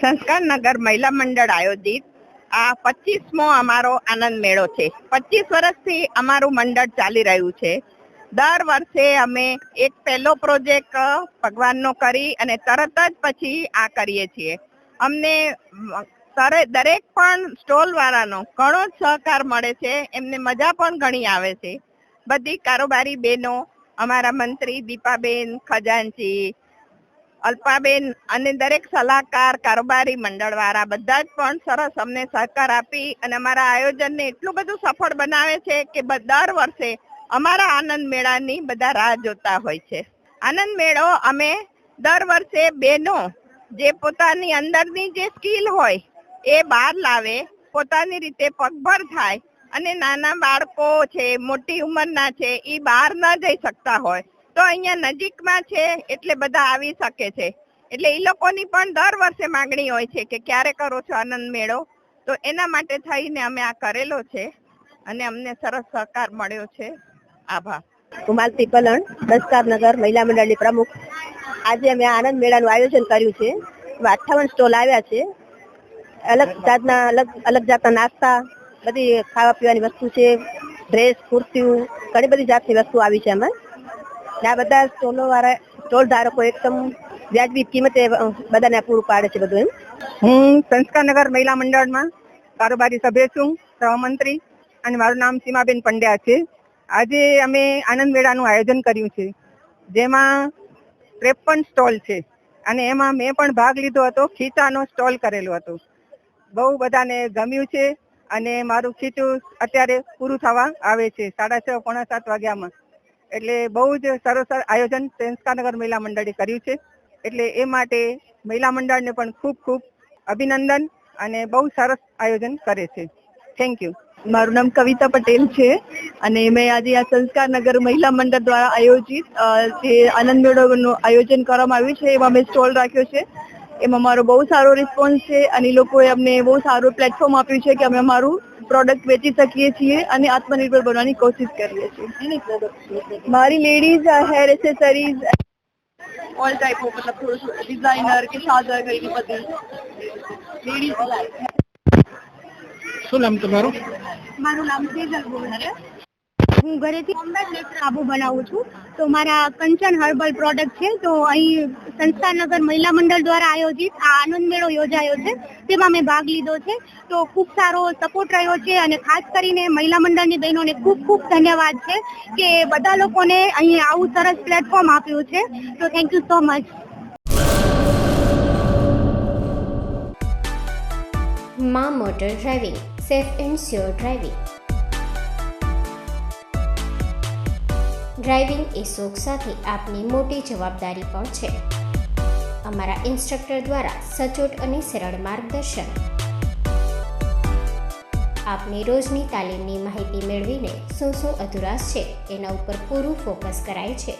સંસ્કારનગર મહિલા મંડળ આયોજિત આ 25મો અમારો આનંદ મેળો છે. 25 વર્ષથી અમારું મંડળ ચાલી રહ્યું છે. દર વર્ષે અમે એક પહેલો પ્રોજેક્ટ ભગવાનનો કરી અને તરત જ પછી આ કરીએ છીએ. અમને દરેક પણ સ્ટોલ વાળાનો ઘણો સહકાર મળે છે. એમને મજા પણ ઘણી આવે છે. બધી કારોબારી બહેનો, અમારા મંત્રી દીપાબેન, ખજાનચી, અલ્પાબેન અને દરેક સલાહકાર, કારોબારી મંડળવાળા બધા જ પણ સરસ અમને સહકાર આપી અને અમારા આયોજનને એટલું બધું સફળ બનાવે છે કે દર વર્ષે અમારા આનંદ મેળાની બધા રાહ જોતા હોય છે. આનંદ મેળો અમે દર વર્ષે બહેનો જે પોતાની અંદરની જે સ્કિલ હોય એ બહાર લાવે, પોતાની રીતે પગભર થાય અને નાના બાળકો છે, મોટી ઉંમરના છે, એ બહાર ન જઈ શકતા હોય તો અહીંયા નજીકમાં છે એટલે બધા આવી શકે છે. એટલે એ લોકોની પણ દર વર્ષે માંગણી હોય છે કે ક્યારે કરો છો આનંદ મેળો, તો એના માટે થઈને અમે આ કરેલો છે અને અમને સરસ સહકાર મળ્યો છે. આભાર. હું માલતી પલણ, સંસ્કારનગર મહિલા મંડળની પ્રમુખ. આજે અમે આનંદ મેળાનું આયોજન કર્યું છે. 58 સ્ટોલ આવ્યા છે. અલગ જાતના નાસ્તા, બધી ખાવા પીવાની વસ્તુ છે, ડ્રેસ, કુર્તીઓ, ઘણી બધી જાતની વસ્તુ આવી છે. અમે આ બધા સ્ટોલ ધારકો એકદમ વ્યાજબી કિંમતે બધાને પૂરું પાડે છે બધું. હું સંસ્કારનગર મહિલા મંડળમાં કારોબારી સભ્ય છું, સહમંત્રી, અને મારું નામ સીમાબેન પંડ્યા છે. આજે અમે આનંદ મેળાનું આયોજન કર્યું છે, જેમાં 53 સ્ટોલ છે અને એમાં મેં પણ ભાગ લીધો હતો. ખીચાનો સ્ટોલ કરેલો હતો. બહુ બધાને ગમ્યું છે અને મારું ખીચું અત્યારે પૂરું થવા આવે છે 6:30 પોણા 7 વાગ્યામાં. એટલે બહુ જ સરસ આયોજન સંસ્કારનગર મહિલા મંડળે કર્યું છે. એટલે એ માટે મહિલા મંડળને પણ ખૂબ ખૂબ અભિનંદન અને બહુ સરસ આયોજન કરે છે. Thank you. મારું નામ કવિતા પટેલ છે અને મેં આજે આ સંસ્કારનગર મહિલા મંડળ દ્વારા આયોજિત જે આનંદ મેળોનું આયોજન કરવામાં આવ્યું છે એમાં મેં સ્ટોલ રાખ્યો છે. એમાં મારો બહુ સારો રિસ્પોન્સ છે અને લોકોએ અમને બહુ સારું પ્લેટફોર્મ આપ્યું છે કે અમે અમારું પ્રોડક્ટ વેચી શકીએ છીએ અને આત્મનિર્ભર બનવાની કોશિશ કરીએ છીએ. મારી ladies hair accessories all type મતલબ થોડું ડિઝાઇનર કે સાદા કઈ બધી લેડીઝ. શું નામ તમારું? મારું નામ સેજલ ગોલ છે. હું ઘરેથી હોમમેડ નેચરલ સાબુ બનાવું છું. તો મારા કંચન હર્બલ પ્રોડક્ટ છે. તો અહીં સંસ્કારનગર મહિલા મંડળ દ્વારા આયોજિત આ આનંદ મેળો યોજાયો છે, તેમાં મેં ભાગ લીધો છે. તો ખૂબ સારો સપોર્ટ રહ્યો છે અને ખાસ કરીને મહિલા મંડળની બહેનોને ખૂબ ખૂબ ધન્યવાદ છે કે બધા લોકોને અહીં આવું સરસ પ્લેટફોર્મ આપ્યું છે. તો થેન્ક યુ સો મચ. માં motor driving, safe and sure driving. Driving એ શોખ સાથે આપની મોટી જવાબદારી પણ છે. અમારા ઇન્સ્ટ્રક્ટર દ્વારા સચોટ અને સરળ માર્ગદર્શન. આપની રોજની તાલીમની માહિતી મેળવીને શું અધુરાશ છે એના ઉપર પૂરું ફોકસ કરાય છે.